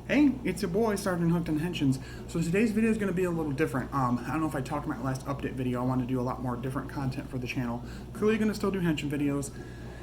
Hey, it's your boy, Sergeant Hooked on Henshins. So today's video is going to be a little different. I don't know if I talked about my last update video. I want to do a lot more different content for the channel. Clearly going to still do Henshin videos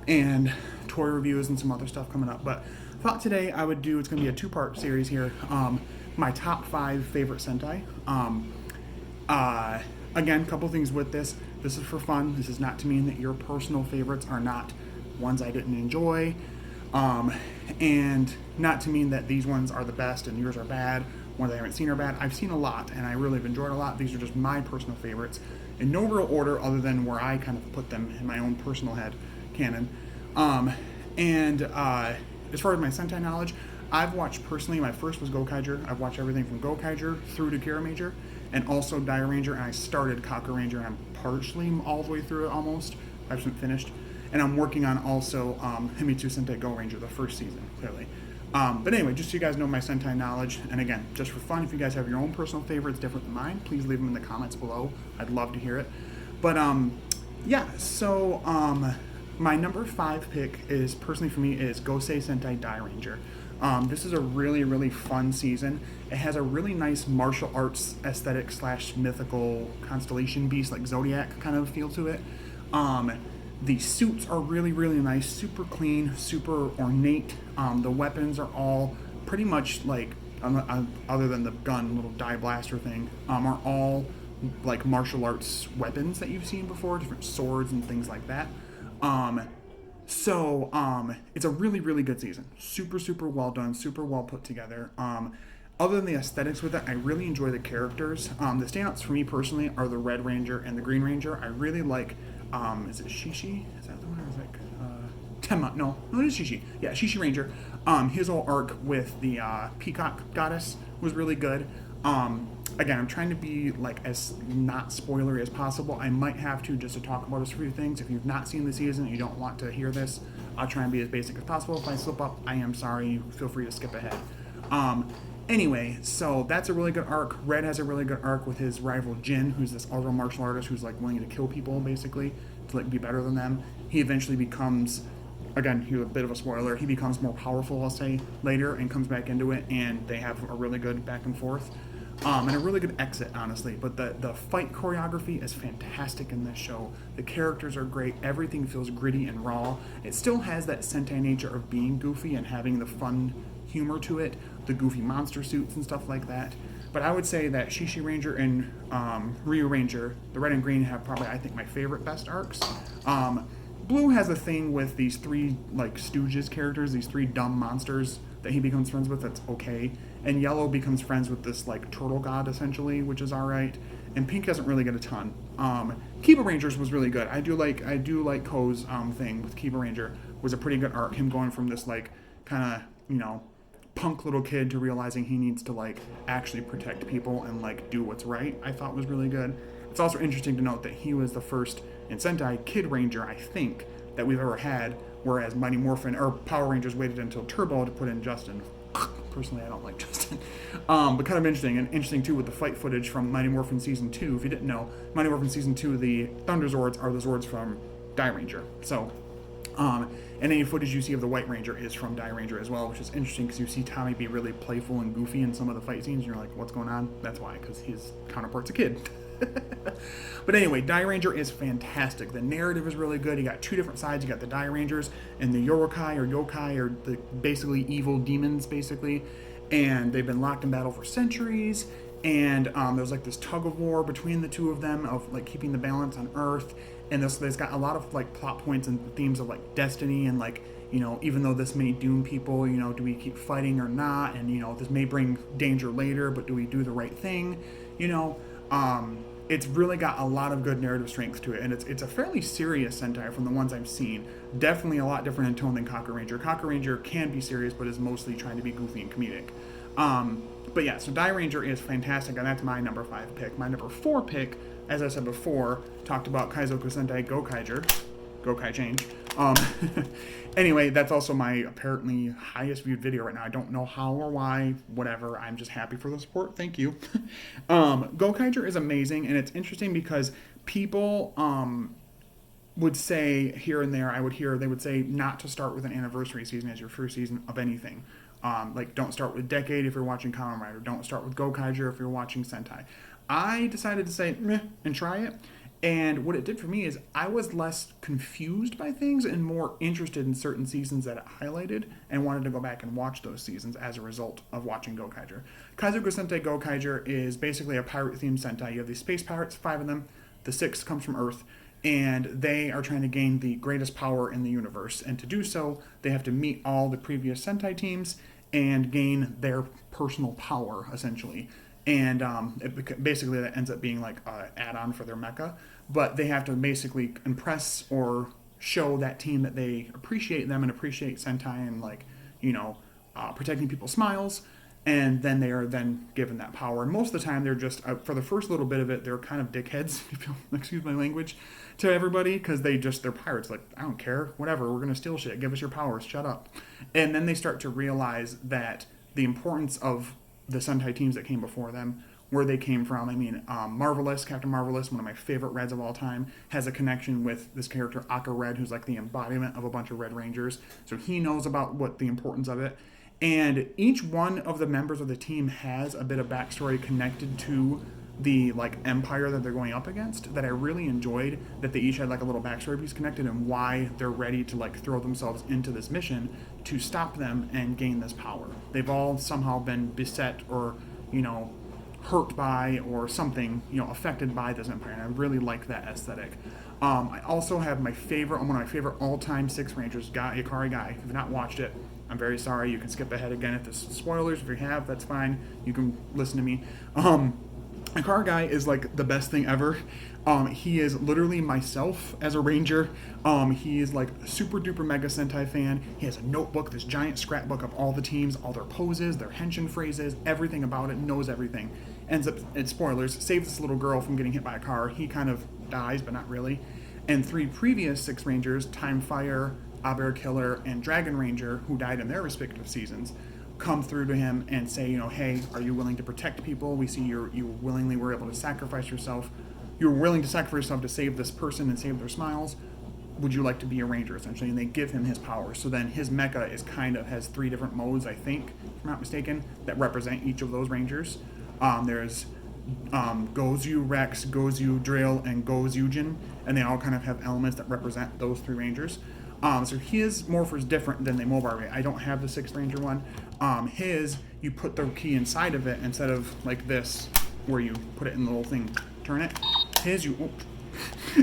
and toy reviews and some other stuff coming up. But I thought today I would do, it's going to be a two-part series here, my top 5 favorite Sentai. Again, a couple things with this. This is for fun. This is not to mean that your personal favorites are not ones I didn't enjoy. And not to mean that these ones are the best and yours are bad, ones I haven't seen are bad. I've seen a lot and I really have enjoyed a lot. These are just my personal favorites in no real order other than where I kind of put them in my own personal head canon. As far as my Sentai knowledge, I've watched personally, my first was Gokaiger. I've watched everything from Gokaiger through to Kira Major and also Die Ranger, and I started Kaku Ranger and I'm partially all the way through it almost. I haven't finished. And I'm working on also Himitsu Sentai Go Ranger, the first season, clearly. But anyway, just so you guys know my Sentai knowledge, and again, just for fun, if you guys have your own personal favorites different than mine, please leave them in the comments below. I'd love to hear it. But yeah, so my number 5 pick is, personally for me, is Gosei Sentai Die Ranger. This is a really, really fun season. It has a really nice martial arts aesthetic / mythical constellation beast, like Zodiac kind of feel to it. The suits are really, really nice, super clean, super ornate. The weapons are all pretty much like, other than the gun, little die blaster thing, are all like martial arts weapons that you've seen before, different swords and things like that. It's a really, really good season. Super, super well done, super well put together. Other than the aesthetics with it, I really enjoy the characters. The standouts for me personally are the Red Ranger and the Green Ranger. I really like, is it Shishi? Is that the one? Or is it Tenma? No, it is Shishi. Yeah, Shishi Ranger. His whole arc with the Peacock Goddess was really good. Again, I'm trying to be like as not spoilery as possible. I might have to just to talk about a few things. If you've not seen the season and you don't want to hear this, I'll try and be as basic as possible. If I slip up, I am sorry. Feel free to skip ahead. Anyway, so that's a really good arc. Red has a really good arc with his rival Jin, who's this other martial artist who's like willing to kill people basically to like be better than them. He eventually becomes, again, here's a bit of a spoiler, he becomes more powerful, I'll say, later and comes back into it, and they have a really good back and forth. And a really good exit, honestly. But the fight choreography is fantastic in this show. The characters are great. Everything feels gritty and raw. It still has that Sentai nature of being goofy and having the fun humor to it, the goofy monster suits and stuff like that. But I would say that Shishi Ranger and Ryu Ranger, the red and green, have probably, I think, my favorite best arcs. Blue has a thing with these 3 like Stooges characters, these 3 dumb monsters that he becomes friends with, that's okay. And Yellow becomes friends with this like turtle god essentially, which is alright. And Pink doesn't really get a ton. Kiba Rangers was really good. I do like Ko's thing with Kiba Ranger was a pretty good arc. Him going from this like kind of, punk little kid to realizing he needs to like actually protect people and like do what's right, I thought was really good. It's also interesting to note that he was the first in Sentai Kid Ranger, I think, that we've ever had, whereas Mighty Morphin or Power Rangers waited until Turbo to put in Justin. Personally, I don't like Justin. But kind of interesting, and interesting too with the fight footage from Mighty Morphin Season 2. If you didn't know, Mighty Morphin Season 2, the Thunder Zords are the Zords from Die Ranger. So, and any footage you see of the White Ranger is from Die Ranger as well, which is interesting because you see Tommy be really playful and goofy in some of the fight scenes, and you're like, what's going on? That's why, because his counterpart's a kid. But anyway, Die Ranger is fantastic. The narrative is really good. You got 2 different sides. You got the Die Rangers and the Yokai or the basically evil demons, basically. And they've been locked in battle for centuries. And there's like this tug of war between the 2 of them of like keeping the balance on Earth. And there's got a lot of like plot points and themes of like destiny and like, even though this may doom people, do we keep fighting or not? And, this may bring danger later, but do we do the right thing? It's really got a lot of good narrative strength to it, and it's a fairly serious Sentai from the ones I've seen. Definitely a lot different in tone than Kaku Ranger. Kaku Ranger can be serious, but is mostly trying to be goofy and comedic. But yeah, so Die Ranger is fantastic, and that's my number 5 pick. My number 4 pick, as I said before, talked about Kaizoku Sentai Gokaiger. Gokai change. Anyway, that's also my apparently highest viewed video right now. I don't know how or why, whatever. I'm just happy for the support. Thank you. Gokaiger is amazing, and it's interesting because people would say here and there, they would say not to start with an anniversary season as your first season of anything. Like, don't start with Decade if you're watching Kamen Rider. Don't start with Gokaiger if you're watching Sentai. I decided to say meh and try it. And what it did for me is I was less confused by things and more interested in certain seasons that it highlighted and wanted to go back and watch those seasons as a result of watching Gokaiger. Kaizoku Sentai Gokaiger is basically a pirate-themed Sentai. You have these space pirates, 5 of them. The 6th comes from Earth. And they are trying to gain the greatest power in the universe. And to do so, they have to meet all the previous Sentai teams and gain their personal power, essentially. And basically that ends up being like an add-on for their mecha. But they have to basically impress or show that team that they appreciate them and appreciate Sentai and, like, protecting people's smiles. And then they are then given that power. And most of the time, they're just, for the first little bit of it, they're kind of dickheads, if you'll excuse my language, to everybody, because they're pirates. Like, I don't care, whatever, we're going to steal shit, give us your powers, shut up. And then they start to realize that the importance of the Sentai teams that came before them, where they came from. I mean, Marvelous, Captain Marvelous, one of my favorite Reds of all time, has a connection with this character, Akka Red, who's like the embodiment of a bunch of Red Rangers. So he knows about what the importance of it. And each one of the members of the team has a bit of backstory connected to the, like, empire that they're going up against that I really enjoyed, that they each had like a little backstory piece connected and why they're ready to, like, throw themselves into this mission to stop them and gain this power. They've all somehow been beset or, hurt by or something, affected by this empire, and I really like that aesthetic. I also have one of my favorite all-time Six Rangers, Ikari Guy. If you've not watched it, I'm very sorry. You can skip ahead again if there's spoilers. If you have, that's fine. You can listen to me. Ikari Guy is like the best thing ever. He is literally myself as a ranger. He is like a super duper mega Sentai fan. He has a notebook, this giant scrapbook of all the teams, all their poses, their henshin phrases, everything about it, knows everything. Ends up, it's spoilers, saves this little girl from getting hit by a car. He kind of dies, but not really. And 3 previous Six Rangers, Time Fire, Aber Killer, and Dragon Ranger, who died in their respective seasons, come through to him and say, hey, are you willing to protect people? We see you willingly were able to sacrifice yourself. You're willing to sacrifice yourself to save this person and save their smiles. Would you like to be a ranger, essentially? And they give him his power. So then his mecha has 3 different modes, I think, if I'm not mistaken, that represent each of those rangers. There's Gozu Rex, Gozu Drill, and Gozujin, and they all kind of have elements that represent those 3 rangers. So his morpher is different than the mobile ray. I don't have the 6th Ranger one. You put the key inside of it instead of like this, where you put it in the little thing, turn it.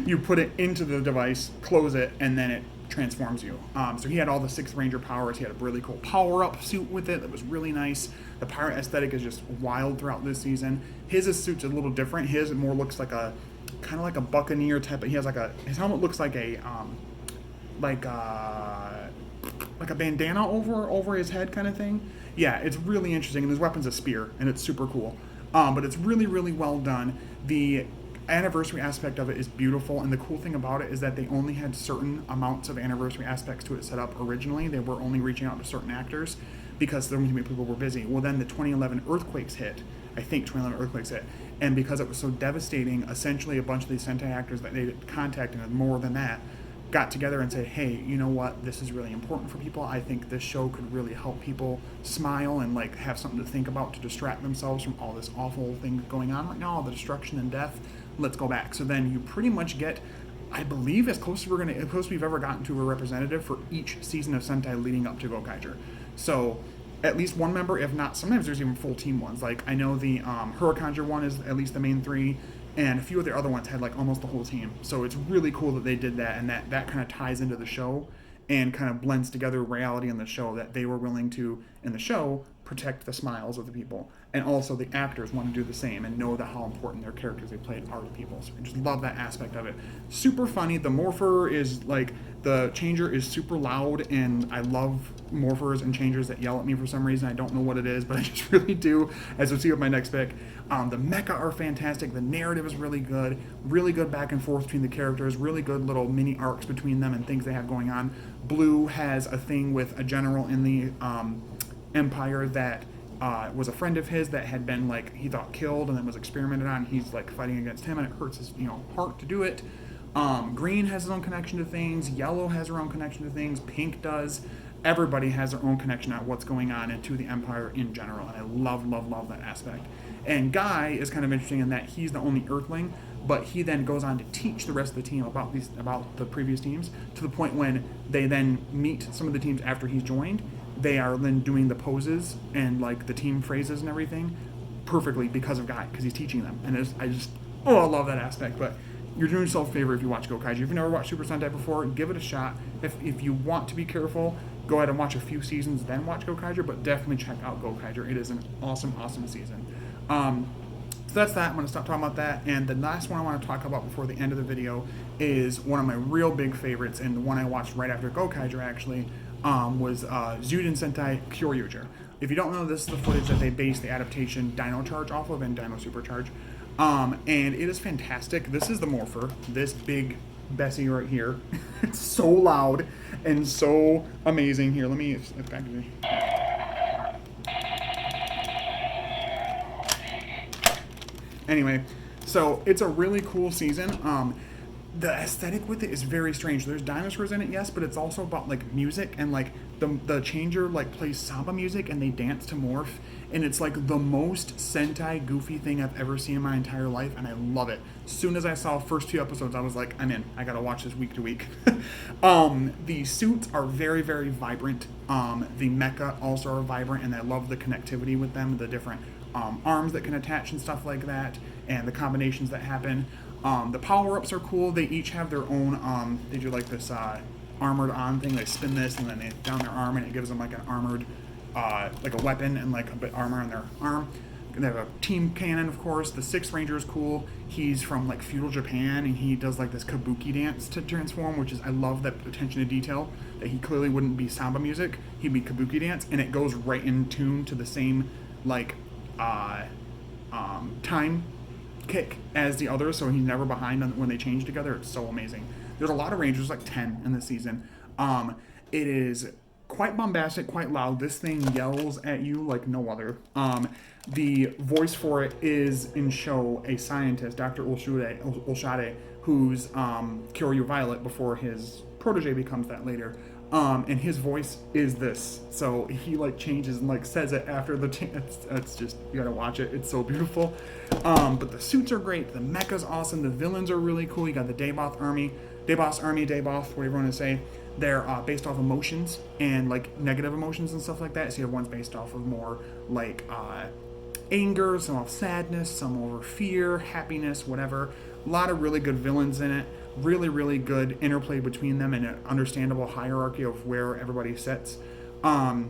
You put it into the device, close it, and then it transforms you. So he had all the 6th Ranger powers. He had a really cool power-up suit with it that was really nice. The pirate aesthetic is just wild throughout this season. His suit's a little different. His more looks like a kind of like a buccaneer type. He has his helmet looks like a bandana over his head kind of thing. Yeah, it's really interesting, and his weapon's a spear, and it's super cool. But it's really, really well done. The anniversary aspect of it is beautiful, and the cool thing about it is that they only had certain amounts of anniversary aspects to it set up originally. They were only reaching out to certain actors because so many people were busy. Well, then the 2011 earthquakes hit. I think 2011 earthquakes hit. And because it was so devastating, essentially a bunch of these Sentai actors that they contacted, and more than that, got together and said, hey, you know what, this is really important for people. I think this show could really help people smile and like have something to think about to distract themselves from all this awful thing going on right now, all the destruction and death. Let's go back. So then you pretty much get, I believe, as close as we've ever gotten to a representative for each season of Sentai leading up to Gokaiger. So at least one member, if not, sometimes there's even full team ones. Like I know the Hurricaneer one is at least the main 3. And a few of the other ones had like almost the whole team. So it's really cool that they did that, and that kind of ties into the show and kind of blends together reality in the show, that they were willing to, in the show, protect the smiles of the people. And also the actors want to do the same and know that how important their characters they played are to people. So I just love that aspect of it. Super funny. The morpher is like, the changer is super loud, and I love morphers and changers that yell at me for some reason. I don't know what it is, but I just really do, as you'll see with my next pick. The mecha are fantastic. The narrative is really good back and forth between the characters, really good little mini arcs between them and things they have going on. Blue has a thing with a general in the Empire that was a friend of his that had been, like, he thought killed and then was experimented on. He's like fighting against him, and it hurts his heart to do it. Green has his own connection to things. Yellow has her own connection to things. Pink does. everybody has their own connection at what's going on into the Empire in general, and I love that aspect. And Guy is kind of interesting in that he's the only Earthling, but he then goes on to teach the rest of the team about the previous teams, to the point when they then meet some of the teams after he's joined. They are then doing the poses and like the team phrases and everything perfectly because of Guy, because he's teaching them. And I love that aspect. But you're doing yourself a favor if you watch Gokaiger. If you've never watched Super Sentai before, give it a shot. If you want to be careful, go ahead and watch a few seasons, then watch Gokaiger, but definitely check out Gokaiger. It is an awesome season. So that's that. I'm going to stop talking about that. And the last one I want to talk about before the end of the video is one of my real big favorites, and the one I watched right after Gokaiger actually, was Zuden Sentai Kyoryuger. If you don't know, this is the footage that they based the adaptation Dino Charge off of in Dino Supercharge. And it is fantastic. This is the Morpher, this big Bessie right here. It's so loud and so amazing. Here, let me, it's back to me. Anyway, so it's a really cool season. The aesthetic with it is very strange. There's dinosaurs in it, yes, but it's also about like music, and like the changer like plays samba music and they dance to Morph, and it's like the most Sentai goofy thing I've ever seen in my entire life, and I love it. As soon as I saw the first 2 episodes, I was like, I'm in. I gotta watch this week to week. The suits are very, very vibrant. The mecha also are vibrant, and I love the connectivity with them, the different arms that can attach and stuff like that, and the combinations that happen. The power-ups are cool. They each have their own, they do like this armored on thing. They spin this and then they down their arm, and it gives them like an armored, like a weapon and like a bit armor on their arm. And they have a team cannon, of course. The Sixth Ranger is cool. He's from like feudal Japan, and he does like this kabuki dance to transform, which is, I love that attention to detail, that he clearly wouldn't be samba music. He'd be kabuki dance, and it goes right in tune to the same like time kick as the others, so he's never behind when they change together. It's so amazing. There's a lot of Rangers, like 10 in this season. It is quite bombastic, quite loud. This thing yells at you like no other. The voice for it is in show a scientist, Dr. Ulshade, who's Kyoryu Violet before his protege becomes that later. And his voice is this, so he like changes and like says it after the it's just, you gotta watch it. It's so beautiful. But the suits are great, the mecha's awesome, the villains are really cool. You got the Daboth army, whatever you want to say. They're based off emotions and like negative emotions and stuff like that. So you have ones based off of more like anger, some off sadness, some over fear, happiness, whatever. A lot of really good villains in it. Really, really good interplay between them, and an understandable hierarchy of where everybody sits. Like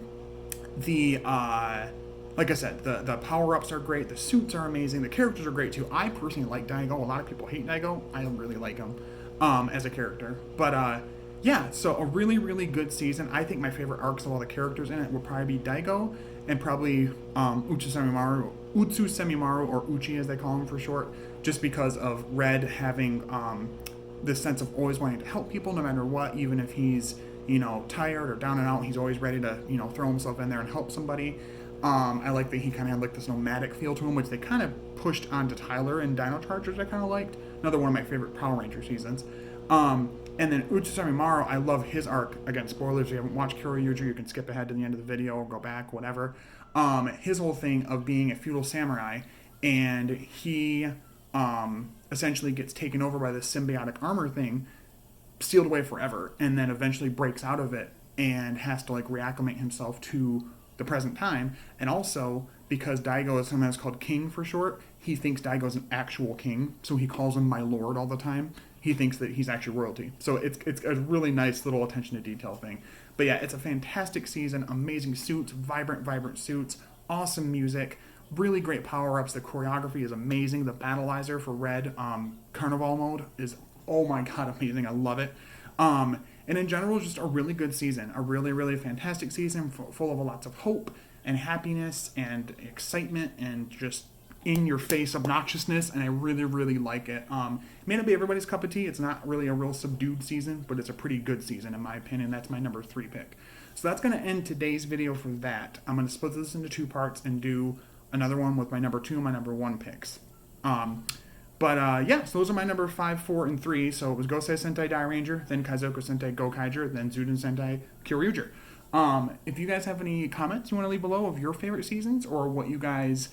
I said, the power-ups are great, the suits are amazing, the characters are great too. I personally like Daigo. A lot of people hate Daigo. I really like him as a character. But yeah, so a really, really good season. I think my favorite arcs of all the characters in it would probably be Daigo, and probably Utsu Semimaru, or Uchi as they call him for short, just because of Red having this sense of always wanting to help people no matter what, even if he's, tired or down and out, he's always ready to, throw himself in there and help somebody. I like that he kind of had like this nomadic feel to him, which they kind of pushed onto Tyler in Dino Charge, which I kind of liked. Another one of my favorite Power Ranger seasons. And then Utsu Semimaru, I love his arc. Again, spoilers, if you haven't watched Kyoryuger, you can skip ahead to the end of the video or go back, whatever. His whole thing of being a feudal samurai, and he essentially gets taken over by this symbiotic armor thing, sealed away forever, and then eventually breaks out of it and has to like reacclimate himself to the present time. And also, because Daigo is sometimes called king for short, he thinks Daigo's an actual king, so he calls him my lord all the time. He thinks that he's actually royalty. So it's a really nice little attention to detail thing. But yeah, it's a fantastic season, amazing suits, vibrant suits, awesome music, really great power-ups. The choreography is amazing. The Battleizer for Red Carnival mode is, oh my god, amazing. I love it. And in general, just a really good season. A really, really fantastic season full of lots of hope and happiness and excitement and just in-your-face obnoxiousness, and I really, really like it. It may not be everybody's cup of tea. It's not really a real subdued season, but it's a pretty good season, in my opinion. That's my number 3 pick. So that's going to end today's video for that. I'm going to split this into 2 parts and do another one with my number 2 and my number 1 picks. Yeah, so those are my number 5, 4, and 3. So it was Gosei Sentai Die Ranger, then Kaizoku Sentai Gokaiger, then Zuden Sentai Kyoryuger. If you guys have any comments you want to leave below of your favorite seasons or what you guys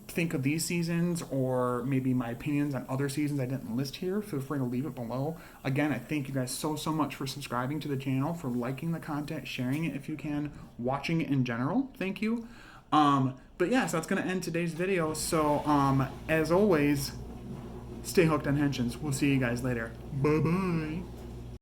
think of these seasons, or maybe my opinions on other seasons I didn't list here, feel free to leave it below. Again, I thank you guys so much for subscribing to the channel, for liking the content, sharing it if you can, watching it in general. Thank you. But yeah, so that's going to end today's video. So as always, stay hooked on Henshins. We'll see you guys later. Bye bye.